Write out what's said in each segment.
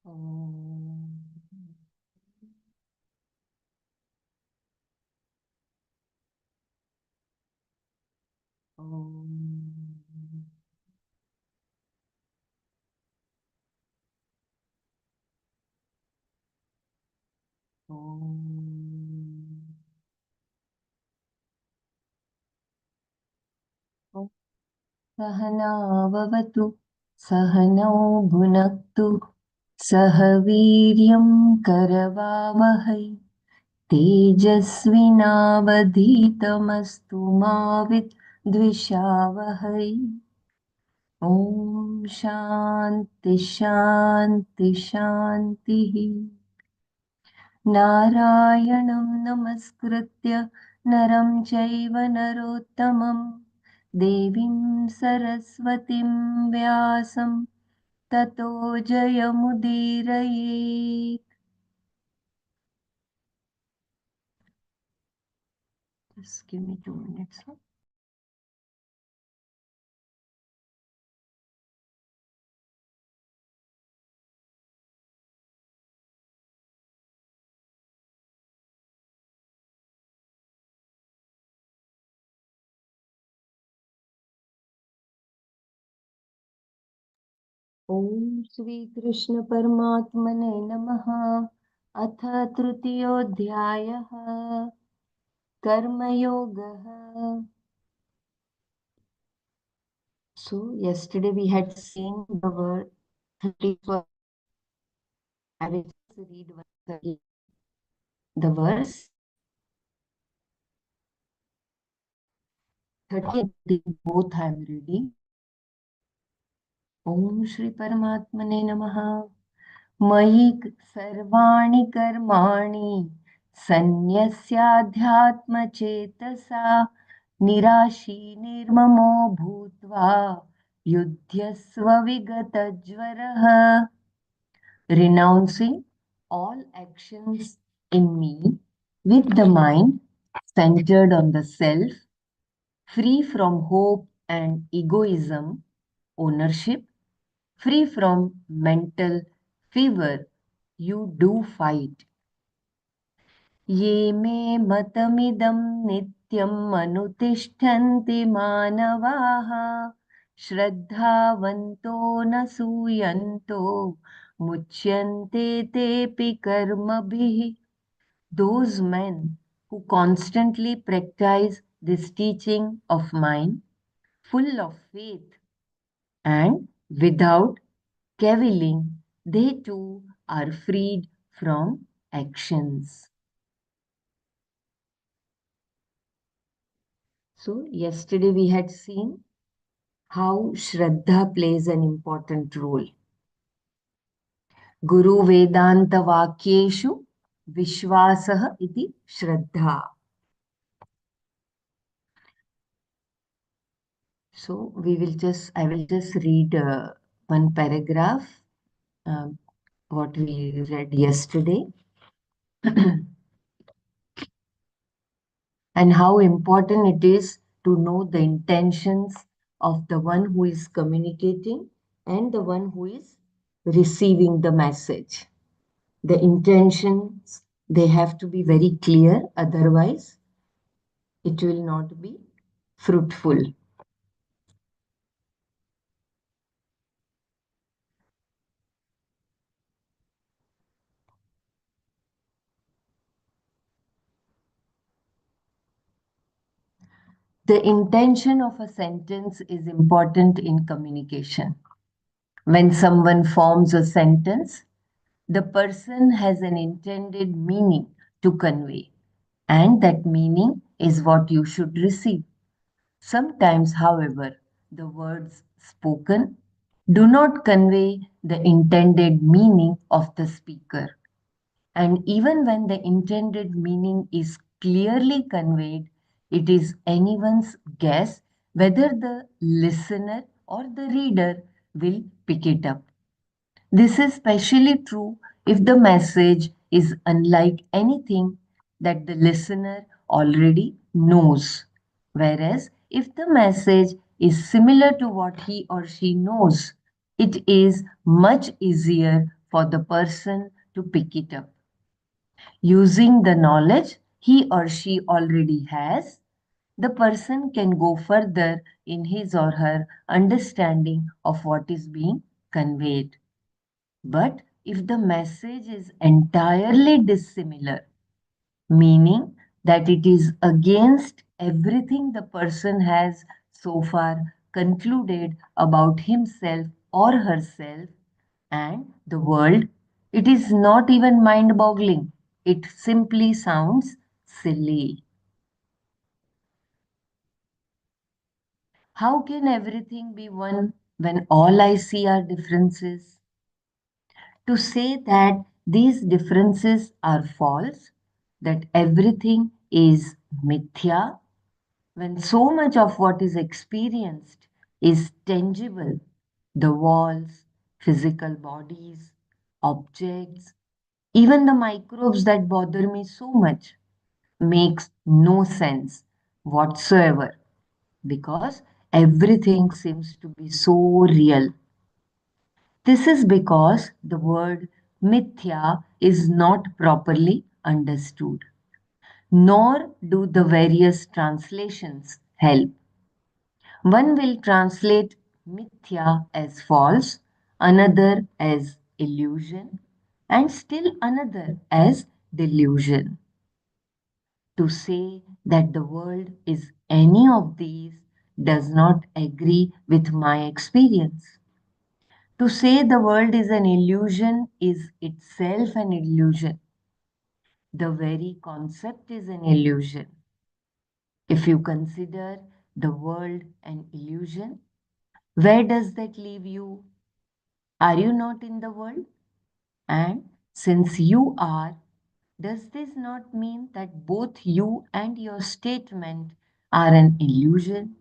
Om. Om. Om. सहनाववतु सहनौ भुनक्तु सह वीर्यं करवावहै तेजस्विनावधीतमस्तु मा विद्विषावहै ॐ शान्ति शान्ति शान्तिः नारायणं नमस्कृत्य नरं चैव नरोत्तमं देवीं सरस्वतीं व्यासं ततो जयमुदीरयेत् Just give me 2 minutes. ॐ श्रीकृष्ण परमात्मने नमः अथ तृतीयोऽध्यायः कर्मयोगः. So yesterday we had seen the word 31st. I will just read once again the verse 30. Both I am reading. Om Shri Paramatmane Namaha. मयि सर्वाणि कर्माणि सन्न्यस्याध्यात्मचेतसा निराशी निर्ममो भूत्वा युध्यस्व विगतज्वरः. Renouncing all actions in me with the mind centered on the self, free from hope and egoism, ownership, free from mental fever, you do fight. ये मे मतमिदं नित्यम् अनुतिष्ठन्ति मानवाः श्रद्धावन्तो न सूयन्तो मुच्यन्ते तेऽपि कर्मभिः. Those men who constantly practice this teaching of mine, full of faith and without cavilling, they too are freed from actions. So, yesterday we had seen how Shraddha plays an important role. Guru Vedanta Vakyeshu Vishwasah iti Shraddha. So, I will just read one paragraph, what we read yesterday, and how important it is to know the intentions of the one who is communicating and the one who is receiving the message. The intentions, they have to be very clear, otherwise it will not be fruitful. The intention of a sentence is important in communication. When someone forms a sentence, the person has an intended meaning to convey, and that meaning is what you should receive. Sometimes, however, the words spoken do not convey the intended meaning of the speaker. And even when the intended meaning is clearly conveyed, it is anyone's guess whether the listener or the reader will pick it up. This is especially true if the message is unlike anything that the listener already knows. Whereas if the message is similar to what he or she knows, it is much easier for the person to pick it up. Using the knowledge he or she already has, the person can go further in his or her understanding of what is being conveyed. But if the message is entirely dissimilar, meaning that it is against everything the person has so far concluded about himself or herself and the world, it is not even mind boggling. It simply sounds silly. How can everything be one when all I see are differences? To say that these differences are false, that everything is mithya, when so much of what is experienced is tangible, the walls, physical bodies, objects, even the microbes that bother me so much, makes no sense whatsoever because everything seems to be so real. This is because the word mithya is not properly understood, nor do the various translations help. One will translate mithya as false, another as illusion, and still another as delusion. To say that the world is any of these does not agree with my experience. To say the world is an illusion is itself an illusion. The very concept is an illusion. If you consider the world an illusion, where does that leave you? Are you not in the world? And since you are, does this not mean that both you and your statement are an illusion?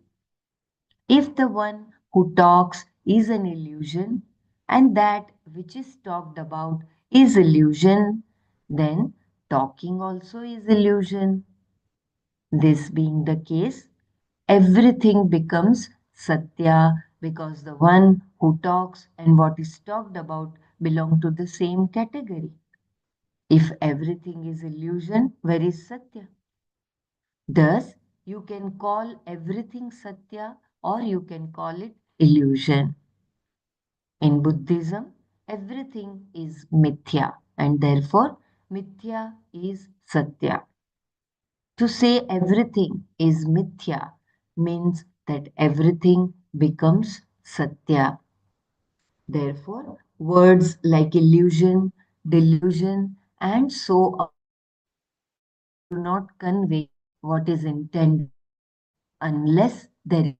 If the one who talks is an illusion and that which is talked about is illusion, then talking also is illusion. This being the case, everything becomes Satya because the one who talks and what is talked about belong to the same category. If everything is illusion, where is Satya? Thus, you can call everything Satya or you can call it illusion. In Buddhism, everything is mithya and therefore mithya is Satya. To say everything is mithya means that everything becomes Satya. Therefore, words like illusion, delusion, and so on do not convey what is intended unless there is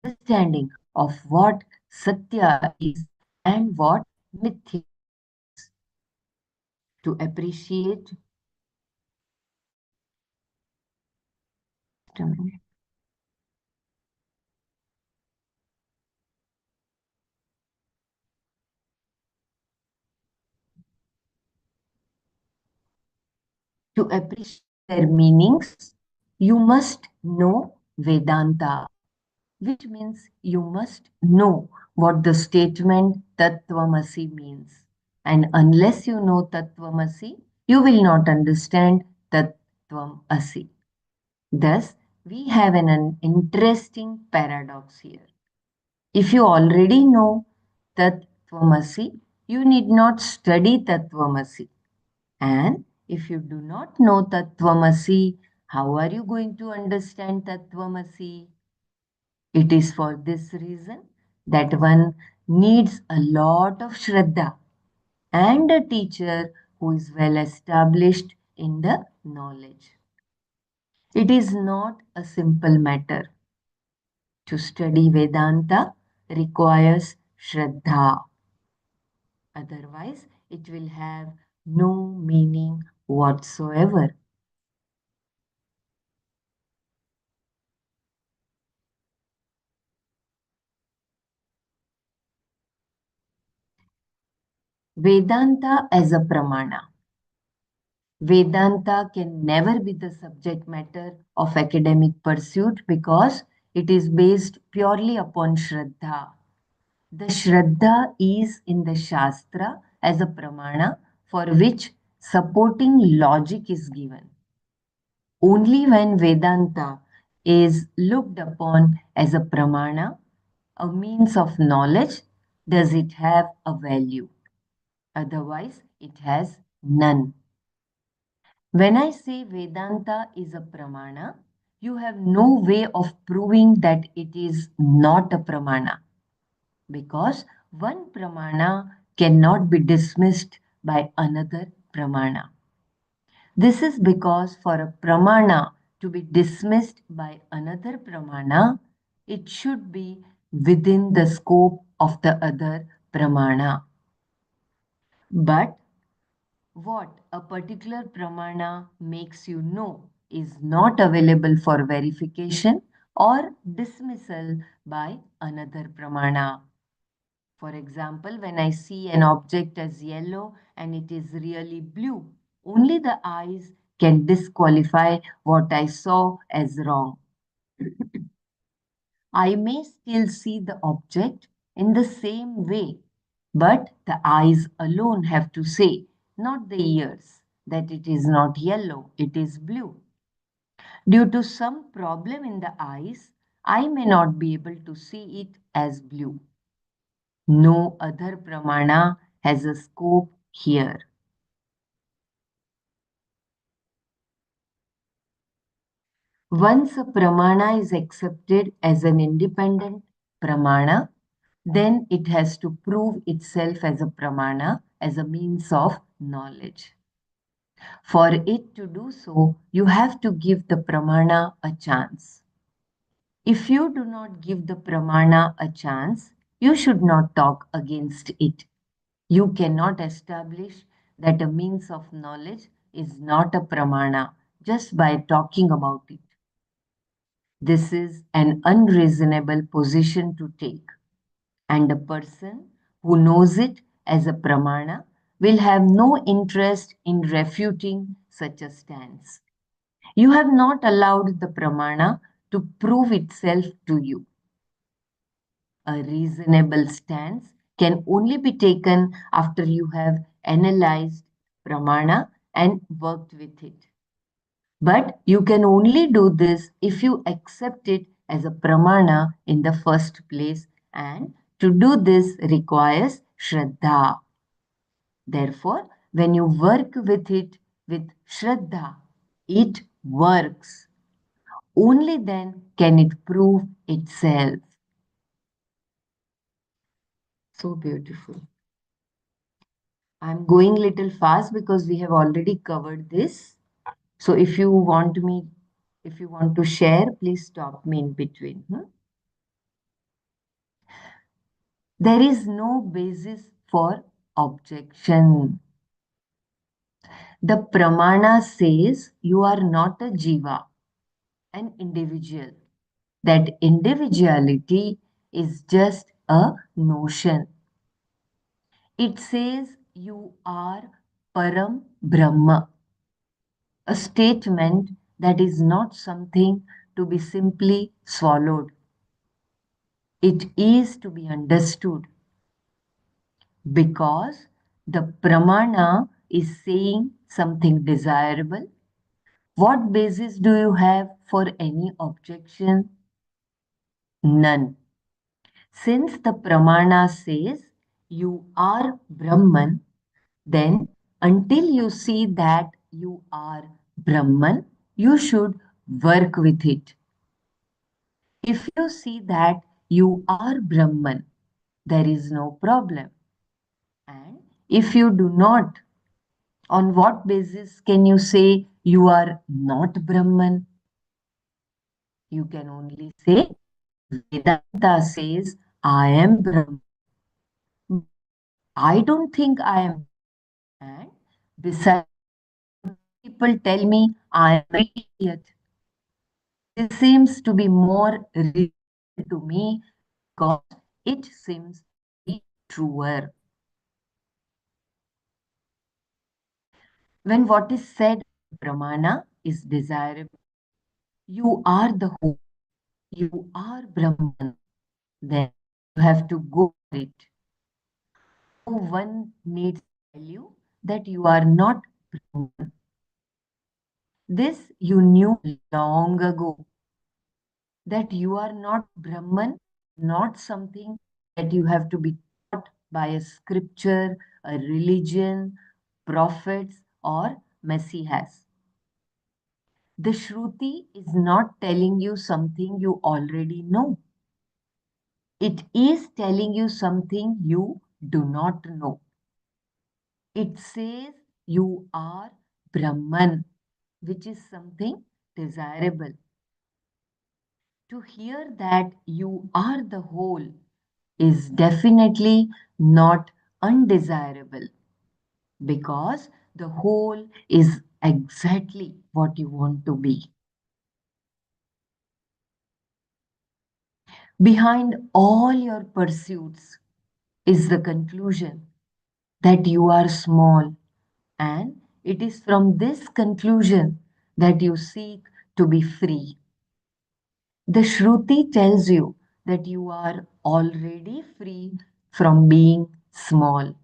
understanding of what Satya is and what Mithya is. To appreciate, just a minute. To appreciate their meanings, you must know Vedanta, which means you must know what the statement Tattvamasi means. And unless you know Tattvamasi, you will not understand Tattvamasi. Thus, we have an interesting paradox here. If you already know Tattvamasi, you need not study Tattvamasi. And if you do not know Tattvamasi, how are you going to understand Tattvamasi? It is for this reason that one needs a lot of Shraddha and a teacher who is well established in the knowledge. It is not a simple matter. To study Vedanta requires Shraddha. Otherwise, it will have no meaning whatsoever. Vedanta as a pramana. Vedanta can never be the subject matter of academic pursuit because it is based purely upon Shraddha. The Shraddha is in the Shastra as a pramana for which supporting logic is given. Only when Vedanta is looked upon as a pramana, a means of knowledge, does it have a value. Otherwise, it has none. When I say Vedanta is a pramana, you have no way of proving that it is not a pramana, because one pramana cannot be dismissed by another pramana. This is because for a pramana to be dismissed by another pramana, it should be within the scope of the other pramana. But what a particular pramana makes you know is not available for verification or dismissal by another pramana. For example, when I see an object as yellow and it is really blue, only the eyes can disqualify what I saw as wrong. I may still see the object in the same way, but the eyes alone have to say, not the ears, that it is not yellow, it is blue. Due to some problem in the eyes, I may not be able to see it as blue. No other pramana has a scope here. Once a pramana is accepted as an independent pramana, then it has to prove itself as a pramana as a means of knowledge. For it to do so, you have to give the pramana a chance. If you do not give the pramana a chance, you should not talk against it. You cannot establish that a means of knowledge is not a pramana just by talking about it. This is an unreasonable position to take, and a person who knows it as a pramana will have no interest in refuting such a stance. You have not allowed the pramana to prove itself to you. A reasonable stance can only be taken after you have analyzed pramana and worked with it. But you can only do this if you accept it as a pramana in the first place, and to do this requires shraddha. Therefore, when you work with it with shraddha, it works. Only then can it prove itself. So beautiful. I'm going little fast because we have already covered this. So if you want to share, please stop me in between. There is no basis for objection. The pramana says you are not a jiva, an individual. That individuality is just a notion. It says you are Param Brahma, a statement that is not something to be simply swallowed. It is to be understood because the pramana is saying something desirable. What basis do you have for any objection? None. Since the pramana says you are Brahman, then until you see that you are Brahman, you should work with it. If you see that you are Brahman, there is no problem. And if you do not, on what basis can you say you are not Brahman? You can only say Vedanta says I am Brahman. I don't think I am. And besides, people tell me I am an idiot. This seems to be more real to me because it seems to be truer. When what is said pramana is desirable, you are the whole, you are Brahman, then you have to go for it. one needs to tell you that you are not Brahman. This you knew long ago, that you are not Brahman, not something that you have to be taught by a scripture, a religion, prophets, or messiahs. The Shruti is not telling you something you already know. It is telling you something you do not know. It says you are Brahman, which is something desirable. To hear that you are the whole is definitely not undesirable, because the whole is exactly what you want to be. Behind all your pursuits is the conclusion that you are small, and it is from this conclusion that you seek to be free. The Shruti tells you that you are already free from being small.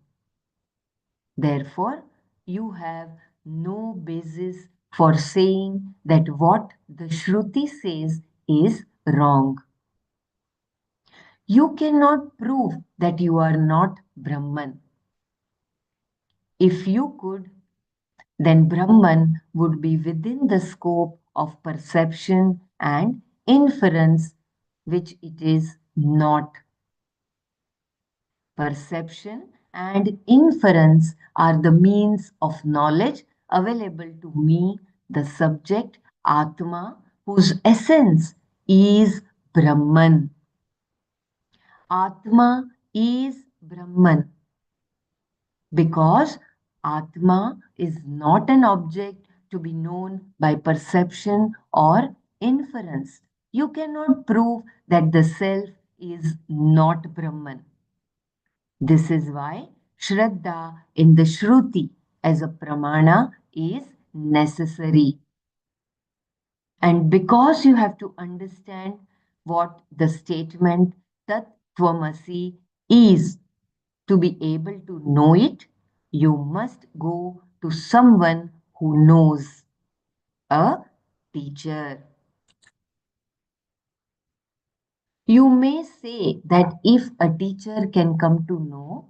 Therefore, you have no basis for saying that what the Shruti says is wrong. You cannot prove that you are not Brahman. If you could, then Brahman would be within the scope of perception and inference, which it is not. Perception and inference are the means of knowledge available to me, the subject, Atma, whose essence is Brahman. Atma is Brahman because Atma is not an object to be known by perception or inference. You cannot prove that the self is not Brahman. This is why Shraddha in the Shruti as a pramana is necessary. And because you have to understand what the statement Tat Tvamasi is, to be able to know it, you must go to someone who knows, a teacher. You may say that if a teacher can come to know,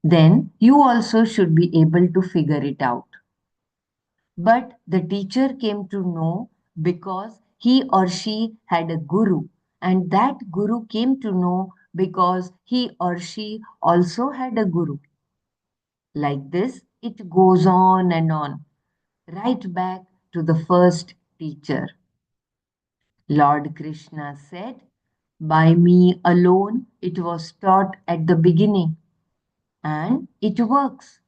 then you also should be able to figure it out. But the teacher came to know because he or she had a guru, and that guru came to know because he or she also had a guru. Like this, it goes on, right back to the first teacher. Lord Krishna said, by me alone it was taught at the beginning, and it works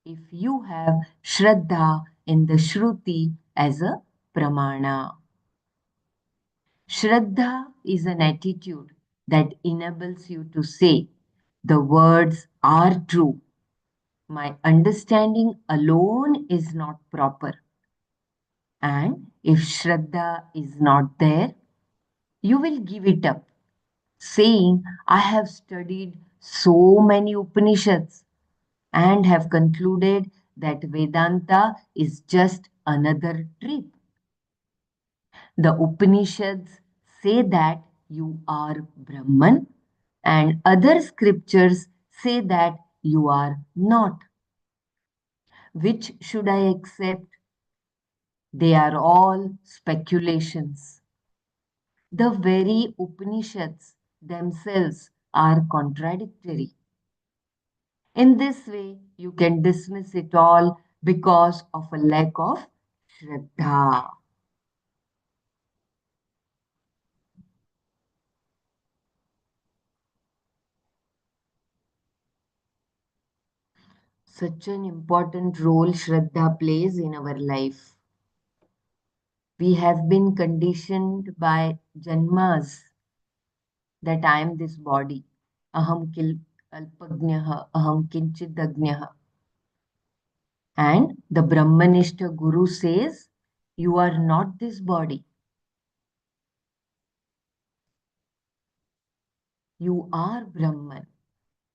if you have Shraddha in the Shruti as a pramana. Shraddha is an attitude that enables you to say, the words are true. My understanding alone is not proper. And if Shraddha is not there, you will give it up, saying, I have studied so many Upanishads and have concluded that Vedanta is just another trip. The Upanishads say that you are Brahman, and other scriptures say that you are not. Which should I accept? They are all speculations. The very Upanishads themselves are contradictory. In this way, you can dismiss it all because of a lack of Shraddha. Such an important role Shraddha plays in our life. We have been conditioned by Janmas that I am this body. Aham kil alpagnaha, aham kinchidagnaha. And the Brahmanishta Guru says, you are not this body. You are Brahman.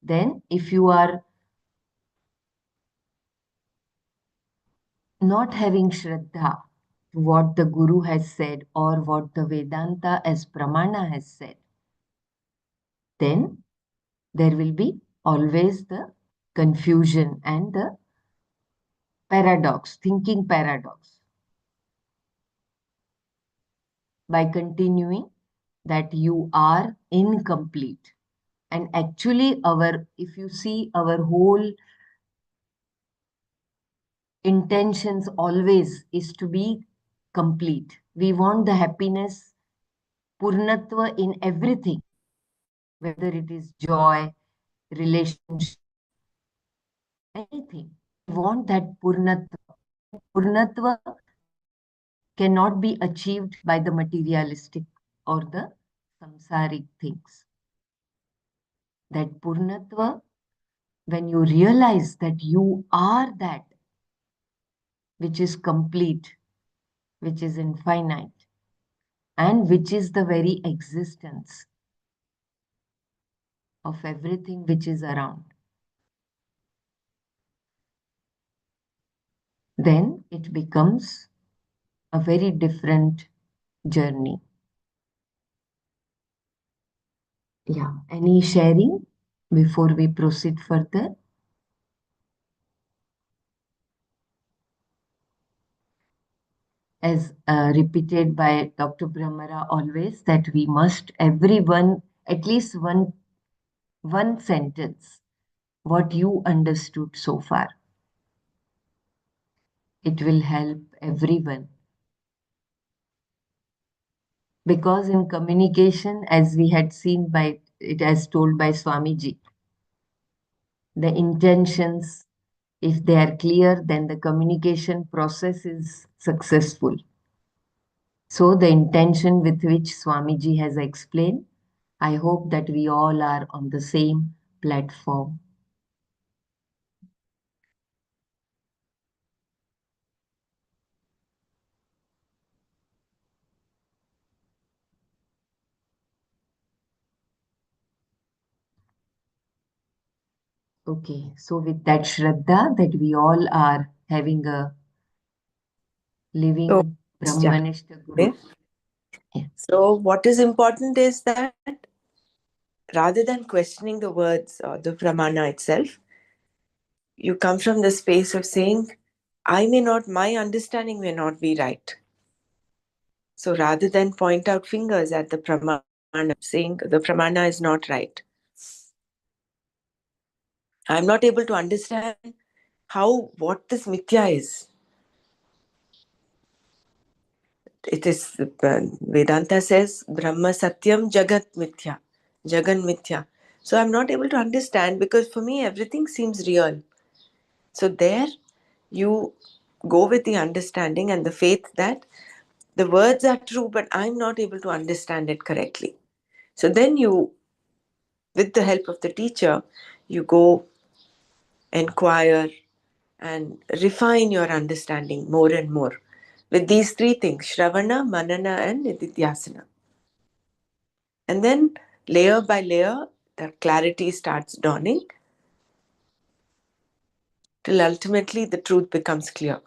Then, if you are not having Shraddha to what the Guru has said or what the Vedanta as Pramana has said, then there will be always the confusion and the paradox, thinking paradox. By continuing that you are incomplete. And actually, if you see our whole intentions always is to be complete. We want the happiness, purnatva in everything, whether it is joy, relationship, anything. We want that purnatva. Purnatva cannot be achieved by the materialistic or the samsaric things. That purnatva, when you realize that you are that which is complete, which is infinite, and which is the very existence of everything which is around, then it becomes a very different journey. Yeah, any sharing before we proceed further? As repeated by Dr. Brahmara always, that we must, everyone, at least one sentence, what you understood so far. It will help everyone. Because in communication, as we had seen by it as told by Swamiji, the intentions, if they are clear, then the communication process is successful. So the intention with which Swamiji has explained, I hope that we all are on the same platform. Okay, so with that Shraddha that we all are having a So, living yeah. Brahmanishta Guru. Okay. So, what is important is that rather than questioning the words or the pramana itself, you come from the space of saying, my understanding may not be right. So, rather than point out fingers at the pramana, saying the pramana is not right, I'm not able to understand what this mithya is. It is, Vedanta says, Brahma Satyam Jagat Mithya, Jagan Mithya. So I'm not able to understand because for me everything seems real. So there you go with the understanding and the faith that the words are true, but I'm not able to understand it correctly. So then you, with the help of the teacher, you go inquire and refine your understanding more and more with these three things: Shravana, Manana, and Nididhyasana. And then layer by layer, the clarity starts dawning till ultimately the truth becomes clear.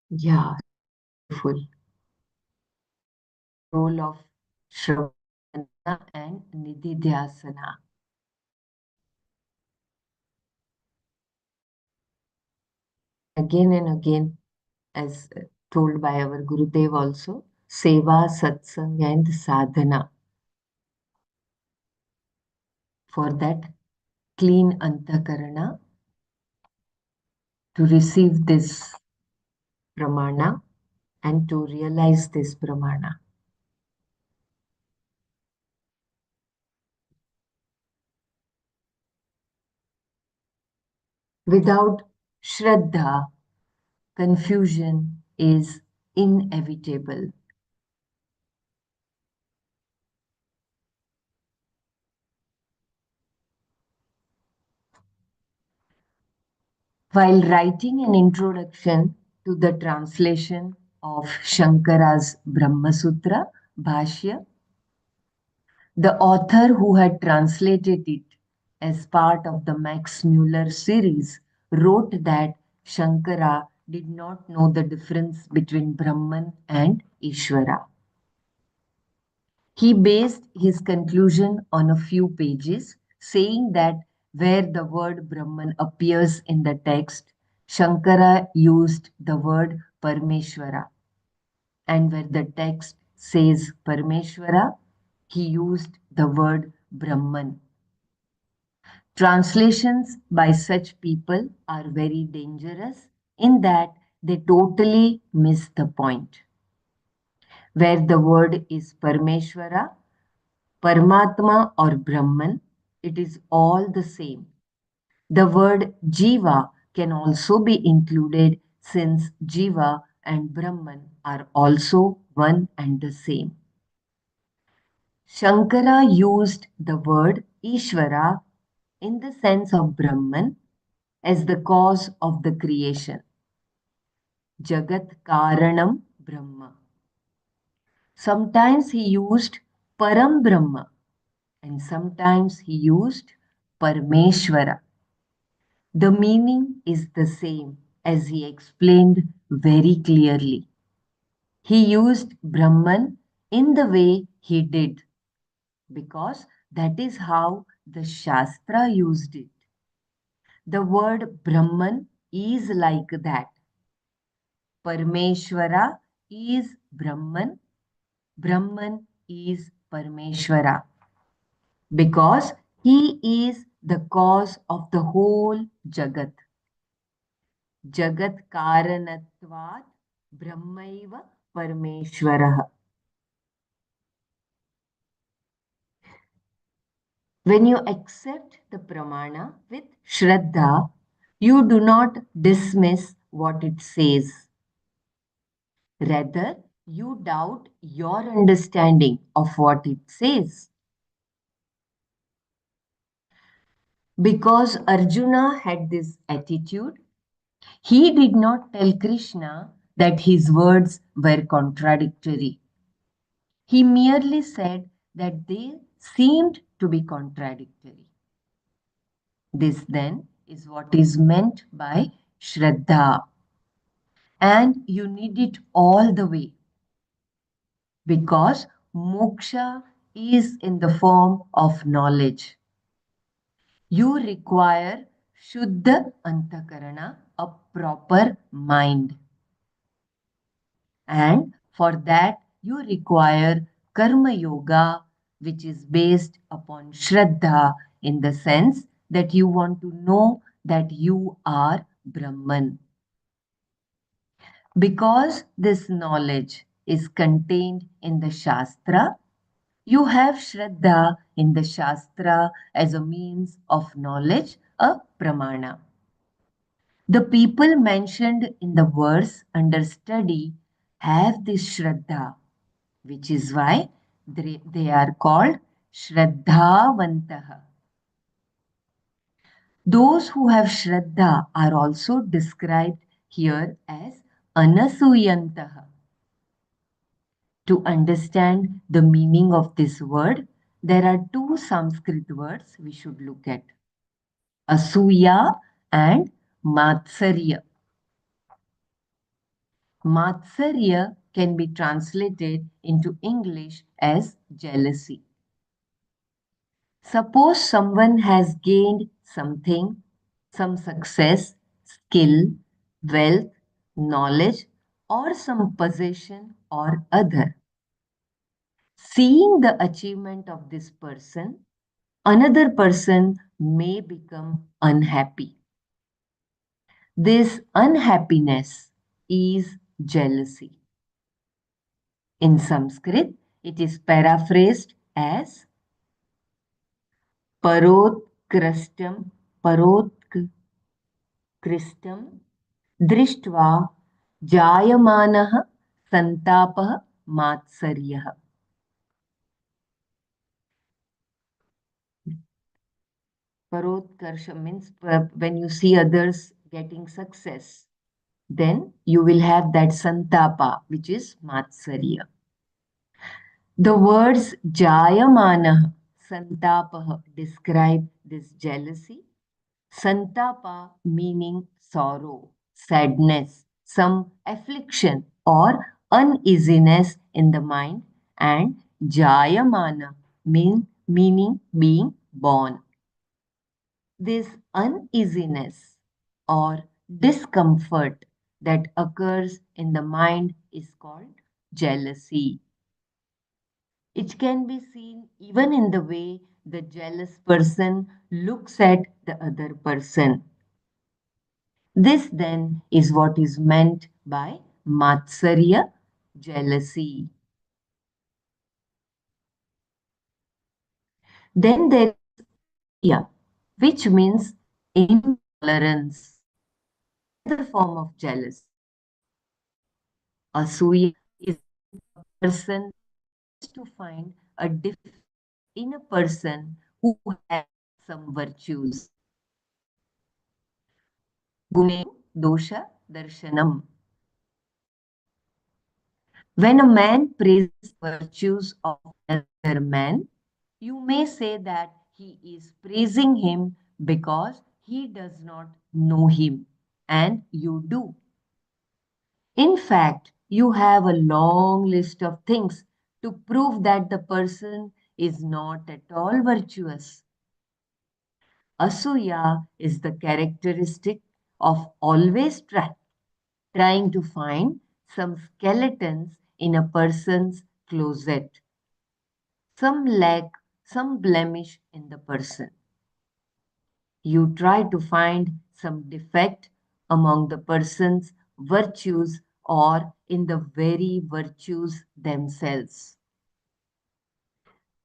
Yeah, full role of Shravana and Nididhyasana. Again and again, as told by our Gurudev also, Seva, Satsang, and Sadhana. For that clean antakarana to receive this pramana and to realize this pramana. Without Shraddha, confusion is inevitable. While writing an introduction to the translation of Shankara's Brahma Sutra, Bhashya. The author who had translated it as part of the Max Muller series wrote that Shankara did not know the difference between Brahman and Ishvara. He based his conclusion on a few pages, saying that where the word Brahman appears in the text, Shankara used the word Parmeshwara, and where the text says Parmeshwara, he used the word Brahman. Translations by such people are very dangerous in that they totally miss the point. Where the word is Parmeshwara, Paramatma or Brahman, it is all the same. The word Jiva can also be included since Jiva and Brahman are also one and the same. Shankara used the word Ishvara in the sense of Brahman as the cause of the creation. Jagat Karanam Brahma. Sometimes he used Param Brahma and sometimes he used Parmeshwara. The meaning is the same as he explained very clearly. He used Brahman in the way he did because that is how the Shastra used it. The word Brahman is like that. Parmeshwara is Brahman, Brahman is Parmeshwara because he is the cause of the whole Jagat. Jagat Karanatvat Brahmaiva Parmeshwarah. When you accept the pramana with Shraddha, you do not dismiss what it says. Rather, you doubt your understanding of what it says. Because Arjuna had this attitude, he did not tell Krishna that his words were contradictory. He merely said that they seemed to be contradictory. This then is what is meant by Shraddha. And you need it all the way because moksha is in the form of knowledge. You require Shuddha Antakarana, a proper mind. And for that, you require Karma Yoga, which is based upon Shraddha in the sense that you want to know that you are Brahman. Because this knowledge is contained in the Shastra, you have Shraddha in the Shastra as a means of knowledge, a pramana. The people mentioned in the verse under study have this Shraddha, which is why they are called Shraddhavantaha. Those who have Shraddha are also described here as Anasuyantaha. To understand the meaning of this word, there are two Sanskrit words we should look at. Asuya and Matsarya. Matsarya can be translated into English as jealousy. Suppose someone has gained something, some success, skill, wealth, knowledge, or some possession or other. Seeing the achievement of this person, another person may become unhappy. This unhappiness is jealousy. In Sanskrit, it is paraphrased as Parotkrastam Parotkrishtam Drishtva Jayamanah Santapah Matsaryah. Parotkarsha means when you see others getting success. Then you will have that santapa, which is matsarya. The words jayamanah, santapah describe this jealousy. Santapa meaning sorrow, sadness, some affliction or uneasiness in the mind, and jayamana meaning being born. This uneasiness or discomfort that occurs in the mind is called jealousy. It can be seen even in the way the jealous person looks at the other person. This then is what is meant by matsarya, jealousy. Then there is asuya, which means intolerance, another form of jealousy. Asuya is a person tries to find a defect in a person who has some virtues. Gunesu dosha darshanam. When a man praises the virtues of another man, you may say that he is praising him because he does not know him, and you do. In fact, you have a long list of things to prove that the person is not at all virtuous. Asuya is the characteristic of always trying to find some skeletons in a person's closet, some lack, some blemish in the person. You try to find some defect among the person's virtues or in the very virtues themselves.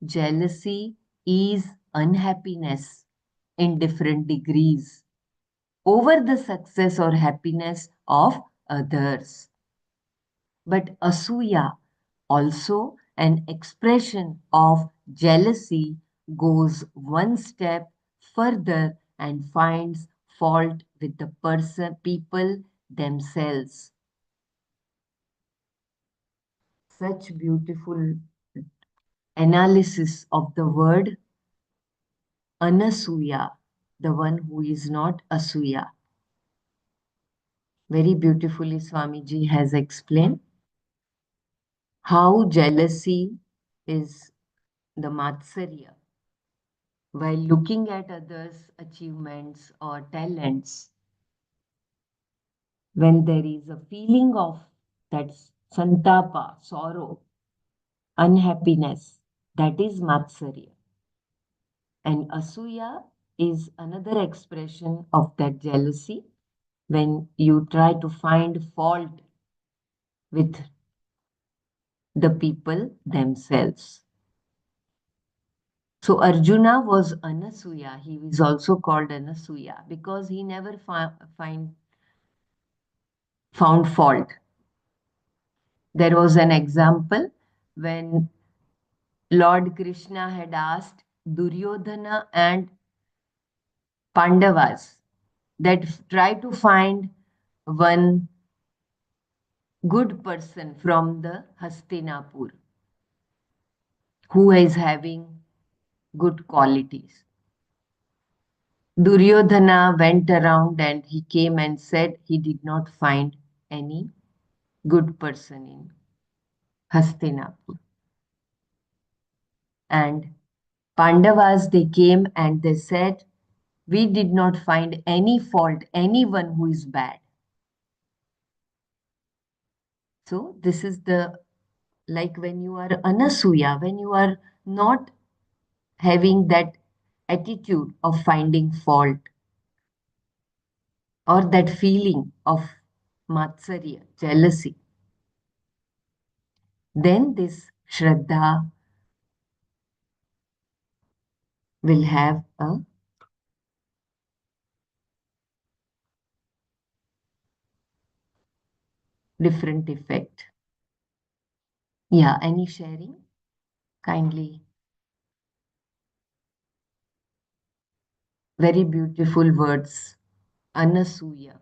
Jealousy is unhappiness in different degrees over the success or happiness of others. But asuya, also an expression of jealousy, goes one step further and finds fault with the people themselves. Such beautiful analysis of the word anasuya, the one who is not asuya. Very beautifully, Swamiji has explained how jealousy is the matsarya. While looking at others' achievements or talents, when there is a feeling of that santapa, sorrow, unhappiness, that is matsarya. And asuya is another expression of that jealousy when you try to find fault with the people themselves. So Arjuna was Anasuya. He is also called Anasuya because he never found fault. There was an example when Lord Krishna had asked Duryodhana and Pandavas that try to find one good person from the Hastinapur who is having good qualities. Duryodhana went around and he came and said he did not find any good person in Hastinapur. And Pandavas, they came and they said, we did not find any fault, anyone who is bad. So this is the, like when you are anasuya, when you are not having that attitude of finding fault or that feeling of matsarya, jealousy, then this shraddha will have a different effect. Yeah, any sharing? Kindly. Very beautiful words. Anasuya.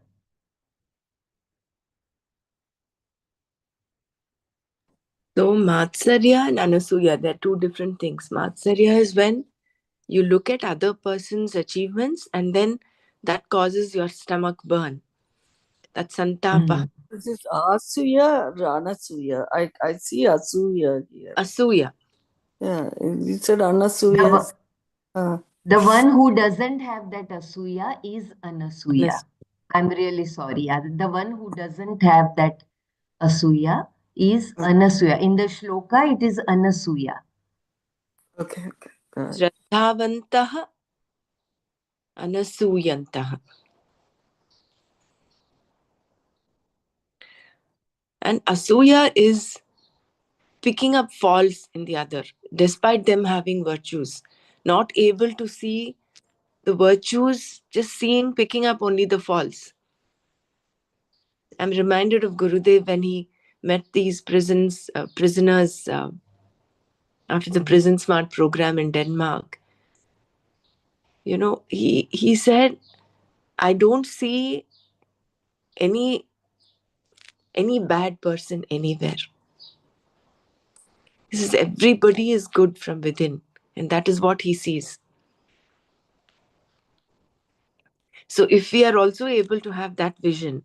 So Matsarya and Anasuya, they're two different things. Matsarya is when you look at other person's achievements and then that causes your stomach burn. That's santapa. Hmm. This is Asuya or Anasuya. I see Asuya here. Asuya. Yeah, you said The, Anasuya. one- the one who doesn't have that asuya is anasuya. Anas- I'm really sorry. The one who doesn't have that asuya is anasuya. In the shloka, it is anasuya. Okay, okay. Got it. Shraddhavantaha anasuyantaha. And Asuya is picking up faults in the other, despite them having virtues. Not able to see the virtues, just seeing, picking up only the faults. I'm reminded of Gurudev when he met these prisoners after the Prison Smart program in Denmark. You know, he said, I don't see any bad person anywhere. He says everybody is good from within, and that is what he sees. So if we are also able to have that vision,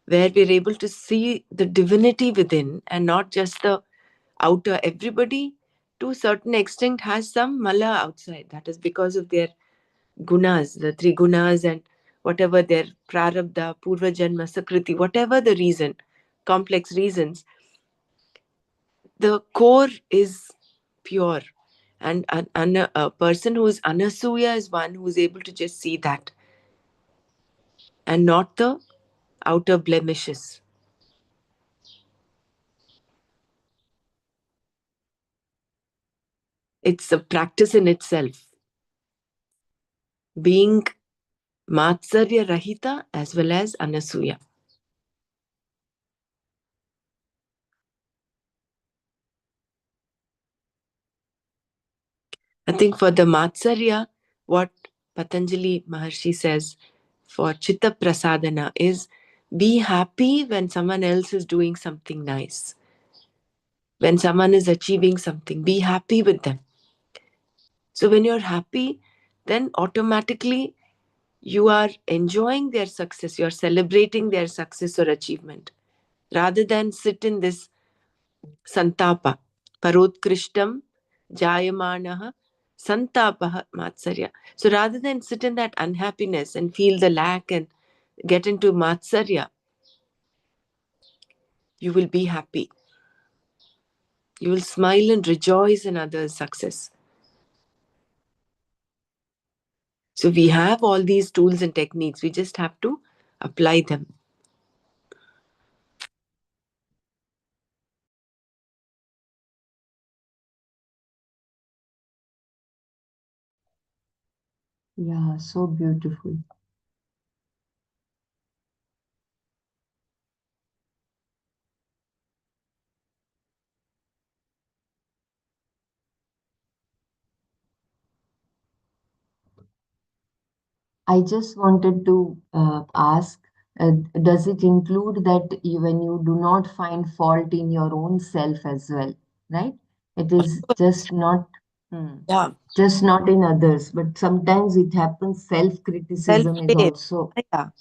where we're able to see the divinity within and not just the outer, everybody to a certain extent has some mala outside. That is because of their gunas, the three gunas, and whatever their prarabdha, purva janma, sakriti, whatever the reason, complex reasons, the core is pure. And a person who is anasuya is one who is able to just see that and not the outer blemishes. It's a practice in itself. Being Matsarya Rahita as well as Anasuya. I think for the Matsarya, what Patanjali Maharshi says for Chitta Prasadana is be happy when someone else is doing something nice. When someone is achieving something, be happy with them. So when you're happy, then automatically you are enjoying their success, you're celebrating their success or achievement rather than sit in this santapa, parodkrishtam jayamanaha santapaha matsarya. So rather than sit in that unhappiness and feel the lack and get into matsarya, you will be happy. You will smile and rejoice in others' success. So we have all these tools and techniques. We just have to apply them. Yeah, so beautiful. I just wanted to ask, does it include that when you do not find fault in your own self as well, right? It is hmm, Yeah, just not in others, but sometimes it happens. Self-criticism is self-blame. also Yeah, that's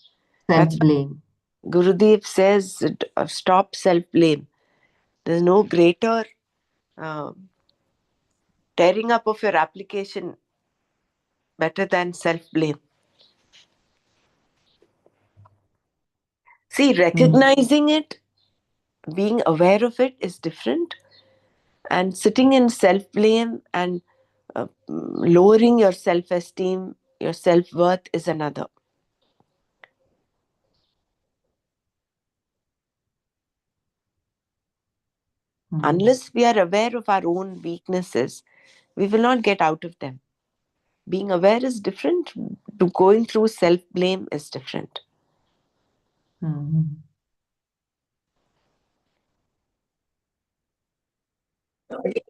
why self-blame. Gurudev says stop self-blame. There's no greater uh, tearing up of your application better than self-blame. See, Hmm. recognizing it, being aware of it is different, and sitting in self-blame and lowering your self-esteem, your self-worth is another. Hmm. Unless we are aware of our own weaknesses, we will not get out of them. Being aware is different, to going through self-blame is different. Hmm.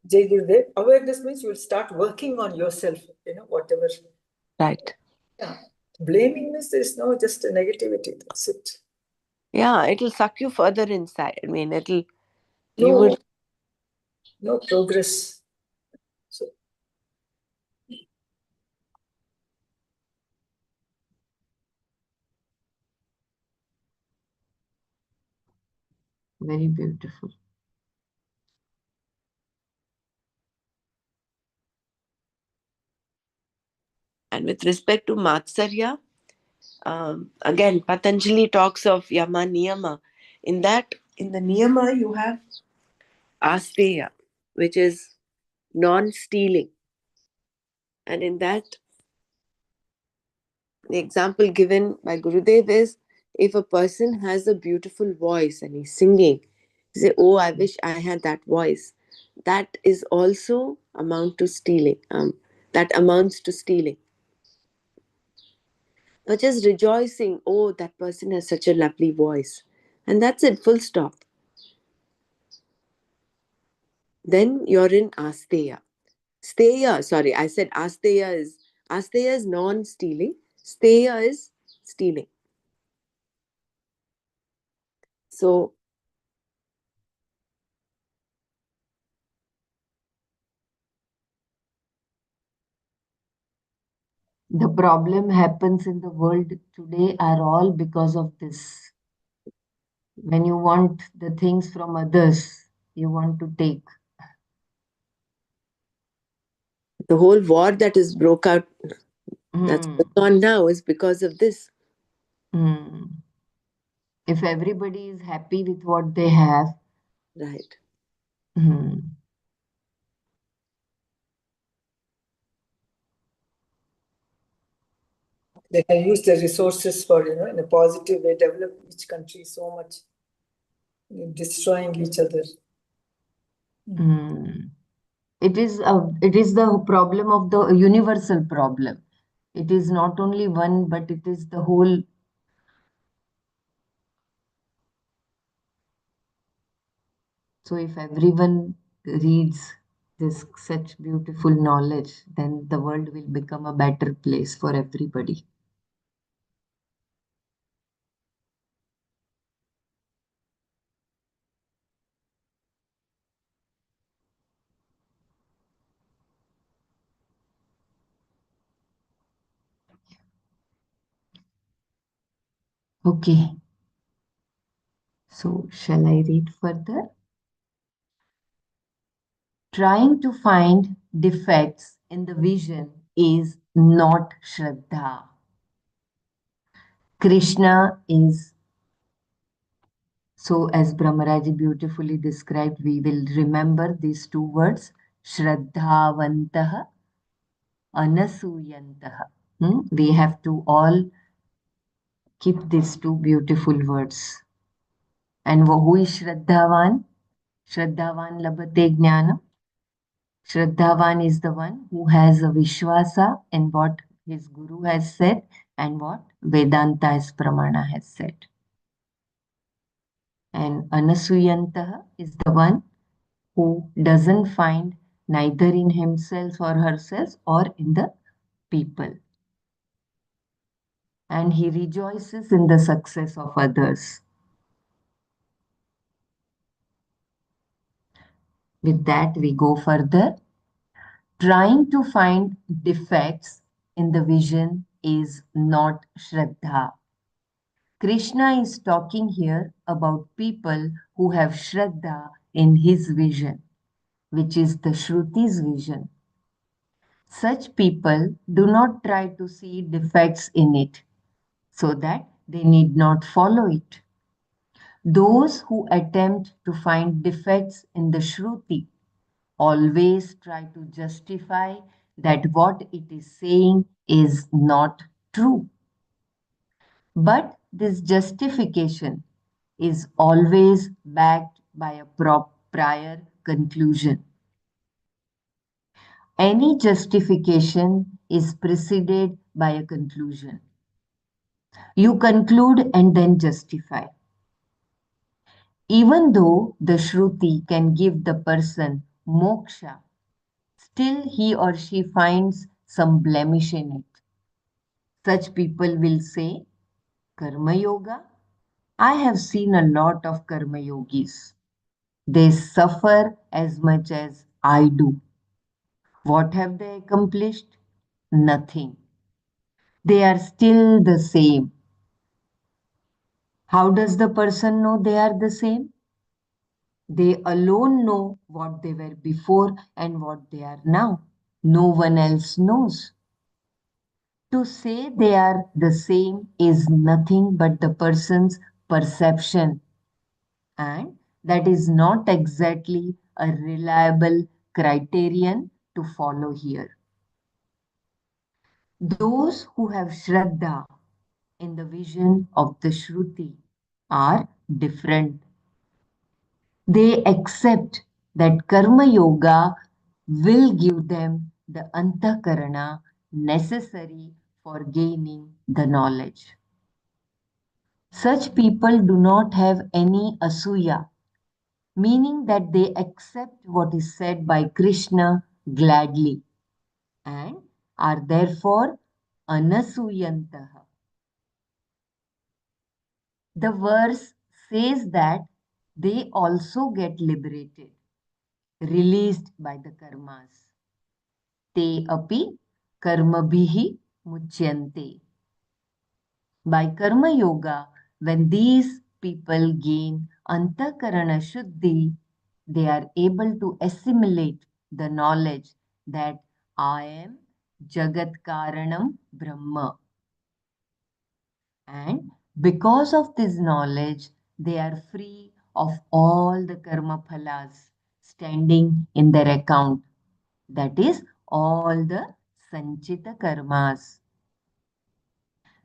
Jay Gurudev, awareness means you will start working on yourself, whatever. Right. Yeah. Blaming means there's no just a negativity. That's it. Yeah, it'll suck you further inside. I mean, you No, would no progress. So Very beautiful. And with respect to Matsarya, again, Patanjali talks of Yama Niyama. In the Niyama, you have Asteya, which is non stealing. And in that, the example given by Gurudev is if a person has a beautiful voice and he's singing, you say, "Oh, I wish I had that voice." That is also amount to stealing. That amounts to stealing. But just rejoicing, "Oh, that person has such a lovely voice," and that's it. Full stop. Then you're in Asteya. Steya, sorry, I said Asteya is non-stealing. Steya is stealing. So The problem happens in the world today are all because of this. When you want the things from others, you want to take. the whole war that is broke out, that's Hmm. going on now, is because of this. Hmm. If everybody is happy with what they have, Right. hmm, they can use the resources for, in a positive way, develop each country so much, destroying each other. hmm. It is the problem of the universal problem. It is not only one, but it is the whole. So if everyone reads this such beautiful knowledge, then the world will become a better place for everybody. Okay. So shall I read further? Trying to find defects in the vision is not Shraddha. Krishna is, so as Brahmaraji beautifully described, we will remember these two words, Shraddhavantaha, Anasuyantaha. We have to all keep these two beautiful words. And who is Shraddhavan? Shraddhavan labhate jnana. Shraddhavan is the one who has a Vishwasa in what his Guru has said and what Vedanta as Pramana has said. And Anasuyantaha is the one who doesn't find neither in himself or herself or in the people. And he rejoices in the success of others. With that, we go further. Trying to find defects in the vision is not Shraddha. Krishna is talking here about people who have Shraddha in his vision, which is the Shruti's vision. Such people do not try to see defects in it so that they need not follow it. Those who attempt to find defects in the Shruti always try to justify that what it is saying is not true. But this justification is always backed by a prior conclusion. Any justification is preceded by a conclusion. You conclude and then justify. Even though the Shruti can give the person moksha, still he or she finds some blemish in it. Such people will say, Karma Yoga? I have seen a lot of Karma Yogis. They suffer as much as I do. What have they accomplished? Nothing. They are still the same. How does the person know they are the same? They alone know what they were before and what they are now. No one else knows. To say they are the same is nothing but the person's perception, and that is not exactly a reliable criterion to follow here. Those who have Shraddha in the vision of the Shruti are different. They accept that Karma Yoga will give them the antakarana necessary for gaining the knowledge. Such people do not have any asuya, meaning that they accept what is said by Krishna gladly and are therefore anasuyantaha. The verse says that they also get liberated, released by the karmas. Te api karmabhihi muchyante. By karma yoga, when these people gain antakarana shuddhi, they are able to assimilate the knowledge that I am Jagat Karanam Brahma. And because of this knowledge, they are free of all the karma phalas standing in their account. That is, all the sanchita karmas.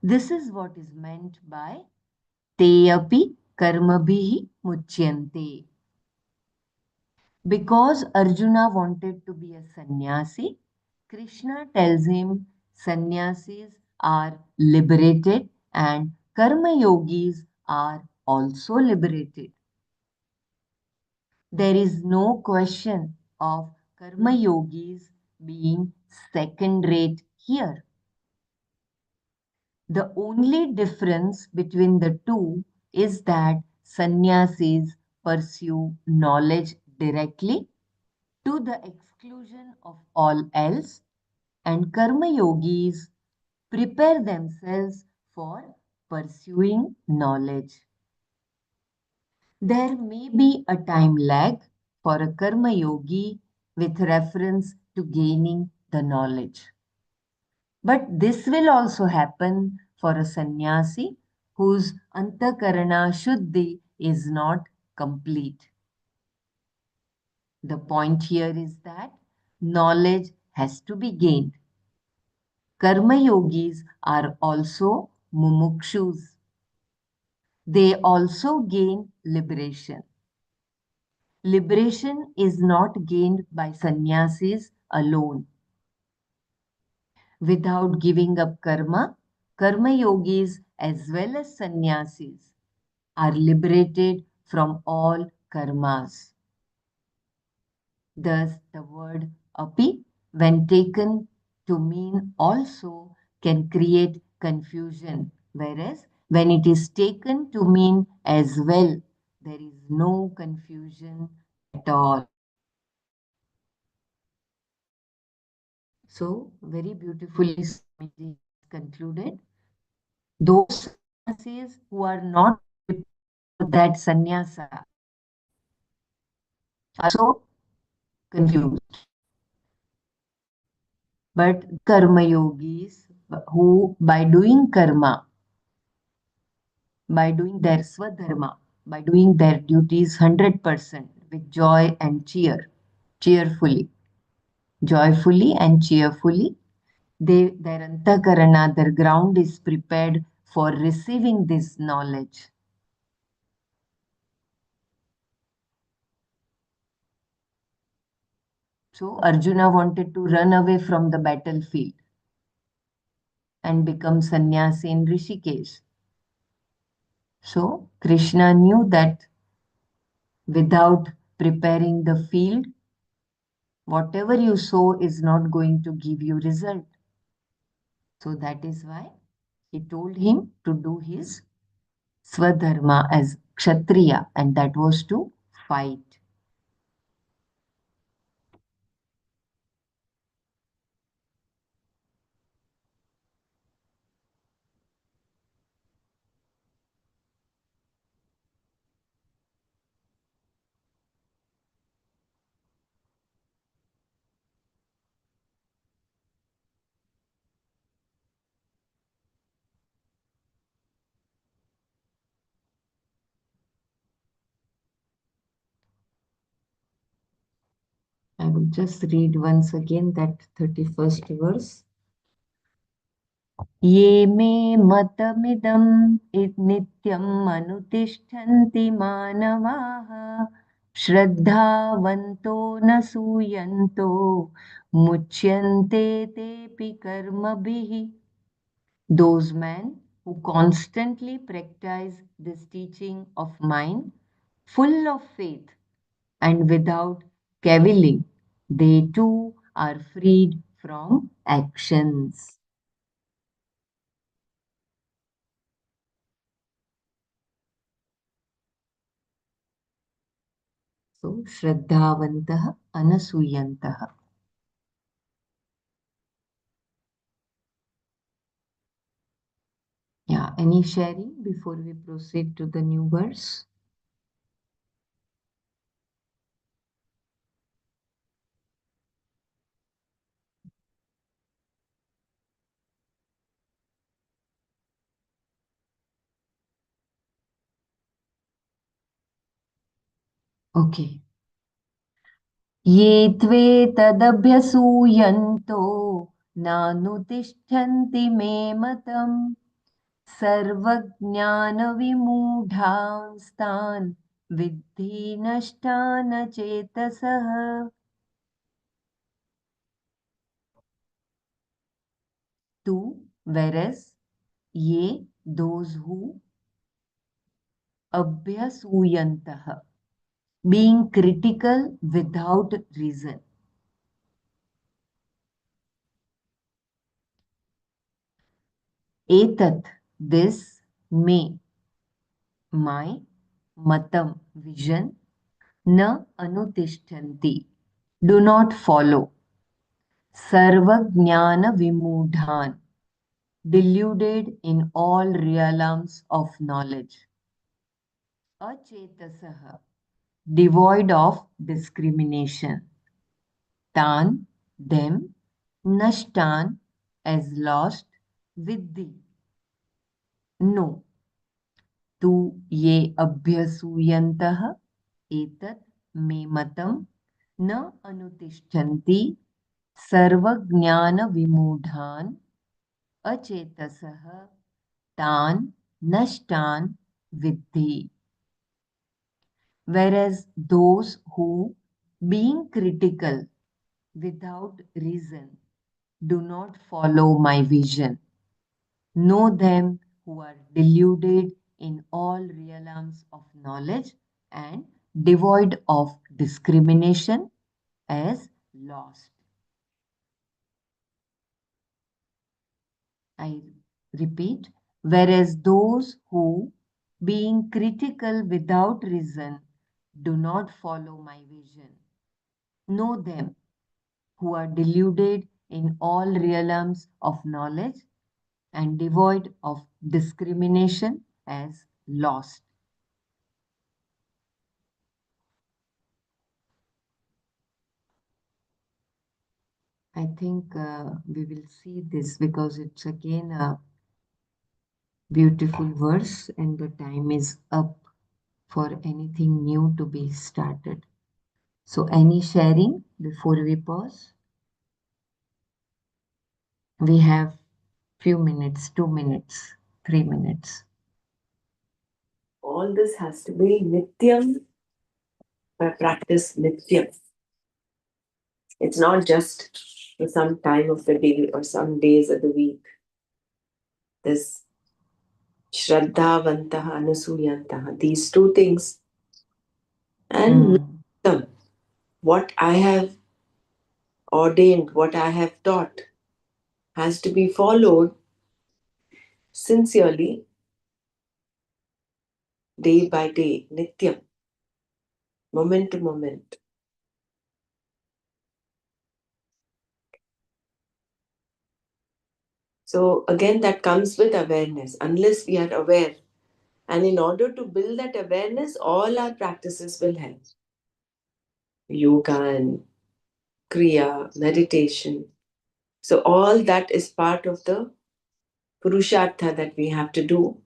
This is what is meant by te api karmabhihi muchyante. Because Arjuna wanted to be a sannyasi, Krishna tells him sannyasis are liberated and karma yogis are also liberated. There is no question of karma yogis being second rate here. The only difference between the two is that sannyasis pursue knowledge directly to the exclusion of all else, and karma yogis prepare themselves for pursuing knowledge. There may be a time lag for a karma yogi with reference to gaining the knowledge. But this will also happen for a sannyasi whose antakarana shuddhi is not complete. The point here is that knowledge has to be gained. Karma yogis are also mumukshus. They also gain liberation. Liberation is not gained by sannyasis alone. Without giving up karma, karma yogis as well as sannyasis are liberated from all karmas. Thus, the word api, when taken to mean also, can create confusion, whereas when it is taken to mean as well, there is no confusion at all. So, very beautifully, Swamiji has concluded. Those sannyasis who are not prepared for that sannyasa are also confused. But karma yogis who, by doing karma, by doing their swadharma, by doing their duties 100% with joy and cheerfully, joyfully and cheerfully, their antakarana, their ground is prepared for receiving this knowledge. So Arjuna wanted to run away from the battlefield and become sannyasi in Rishikesh. So Krishna knew that without preparing the field, whatever you sow is not going to give you result. So that is why he told him to do his swadharma as kshatriya, and that was to fight. I will just read once again that 31st verse. ये मे मतमिदं नित्यम् अनुतिष्ठन्ति मानवाः श्रद्धावन्तो न सूयन्तो मुच्यन्ते तेऽपि कर्मभिः. Those men who constantly practice this teaching of mine, full of faith and without cavilling, they too are freed from actions. So, Shraddhavantah Anasuyantah. Yeah, any sharing before we proceed to the new verse? Okay. ये त्वे तदभ्यसूयन्तो नानुतिष्ठन्ति मे मतम् सर्वज्ञानविमूढांस्तान् विद्धि नष्टान चेतसः. Two, whereas ye, those who abhyasuyantah, being critical without reason. Etat, this, me, my, matam, vision, na anutishtanti, do not follow. Sarvajnana vimudhan, deluded in all realms of knowledge. Achetasaha, devoid of discrimination. Tan, them, nashtan, as lost, viddhi. No, tu ye abhyasuyantah etat me matam na anutishtanti sarvajnana vimudhan achetasah tan nashtan viddhi. Whereas those who, being critical without reason, do not follow my vision, know them who are deluded in all realms of knowledge and devoid of discrimination as lost. I repeat, whereas those who, being critical without reason, do not follow my vision, know them who are deluded in all realms of knowledge and devoid of discrimination as lost. I think we will see this because it's again a beautiful verse and the time is up for anything new to be started. So, any sharing before we pause? We have few minutes, 2 minutes, 3 minutes. All this has to be nityam, by practice nityam. It's not just for some time of the day or some days of the week. This Shraddhavantah, Anusuyantah, these two things. And what I have ordained, what I have taught, has to be followed sincerely, day by day, nityam, moment to moment. So again, that comes with awareness. Unless we are aware, and in order to build that awareness, all our practices will help. Yoga and Kriya, meditation. So all that is part of the Purushartha that we have to do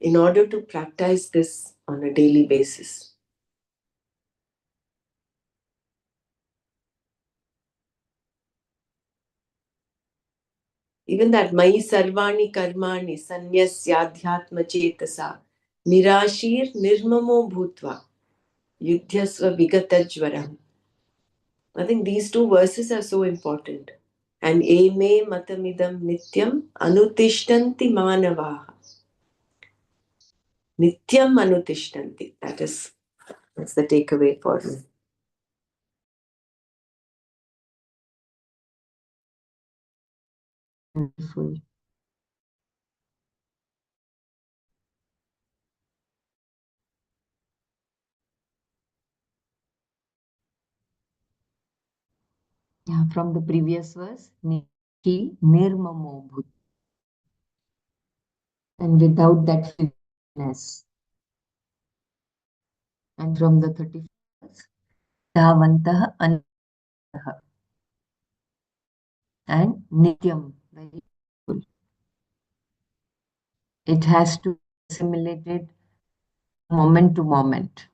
in order to practice this on a daily basis. Even that Mai Sarvani Karmani Sanyasyadhyatma Chetasa Nirashir Nirmamo Bhutva Yudhyasva Vigatajvaram. I think these two verses are so important. And eme matamidam nityam anutishtanti manavaha. Nityam anutishtanti. That's the takeaway for me. Wonderful. Yeah, from the previous verse, Niki Nirmamo Bhut. And without that fitness. And from the 31st verse, Dhavantaha Anitaha. And Nityam. Very cool. It has to be assimilated moment to moment.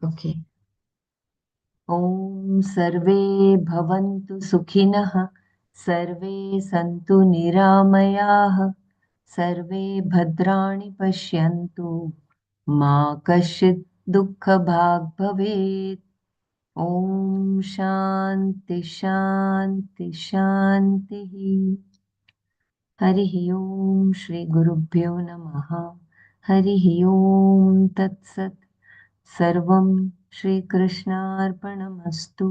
Okay. ॐ सर्वे भवन्तु सुखिनः सर्वे सन्तु निरामयाः सर्वे भद्राणि पश्यन्तु मा कश्चित् दुःखभाग् भवेत् ॐ शान्ति शान्ति शान्तिः हरिः ॐ श्रीगुरुभ्यो नमः हरिः ॐ तत्सत् सर्वं श्रीकृष्णार्पणमस्तु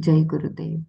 जय गुरुदेव